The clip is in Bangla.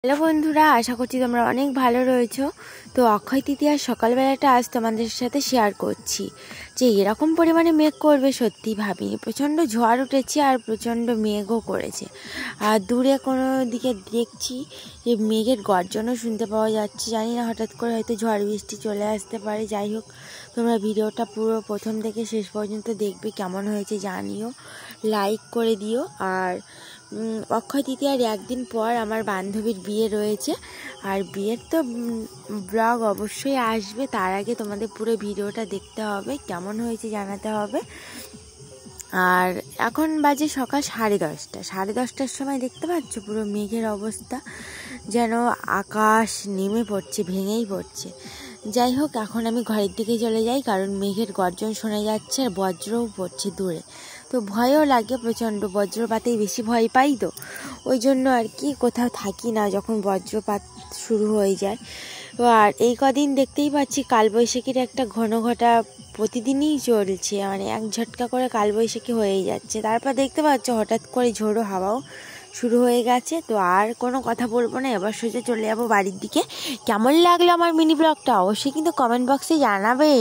হ্যালো বন্ধুরা, আশা করছি তোমরা অনেক ভালো রয়েছো। তো অক্ষয় তৃতীয়ার সকালবেলাটা আজ তোমাদের সাথে শেয়ার করছি যে এরকম পরিমাণে মেঘ করবে সত্যি ভাবিনি। প্রচণ্ড ঝড় উঠেছে আর প্রচণ্ড মেঘও করেছে। আর দূরে কোনো দিকে দেখছি যে মেঘের গর্জনও শুনতে পাওয়া যাচ্ছে। জানি না, হঠাৎ করে হয়তো ঝড় বৃষ্টি চলে আসতে পারে। যাই হোক, তোমরা ভিডিওটা পুরো প্রথম থেকে শেষ পর্যন্ত দেখবে, কেমন হয়েছে জানিও, লাইক করে দিও। আর অক্ষয় তৃতীয়ার একদিন পর আমার বান্ধবীর বিয়ে রয়েছে, আর বিয়ের তো ব্লগ অবশ্যই আসবে। তার আগে তোমাদের পুরো ভিডিওটা দেখতে হবে, কেমন হয়েছে জানাতে হবে। আর এখন বাজে সকাল 10:30। 10:30টার সময় দেখতে পাচ্ছ পুরো মেঘের অবস্থা, যেন আকাশ নেমে পড়ছে, ভেঙেই পড়ছে। যাই হোক, এখন আমি ঘরের দিকে চলে যাই, কারণ মেঘের গর্জন শোনা যাচ্ছে আর বজ্রও পড়ছে দূরে। তো ভয়ও লাগে প্রচণ্ড, বজ্রপাতেই বেশি ভয় পাই, তো ওই জন্য আর কি কোথাও থাকি না যখন বজ্রপাত শুরু হয়ে যায়। তো আর এই কদিন দেখতেই পাচ্ছি কালবৈশাখীর একটা ঘন ঘটা প্রতিদিনই চলছে, মানে এক ঝটকা করে কালবৈশাখী হয়েই যাচ্ছে। তারপর দেখতে পাচ্ছ হঠাৎ করে ঝোড়ো হাওয়াও শুরু হয়ে গেছে। তো আর কোনো কথা বলবো না, এবার সোজা চলে যাবো বাড়ির দিকে। কেমন লাগলো আমার মিনি ব্লগটা অবশ্যই কিন্তু কমেন্ট বক্সে জানাবে।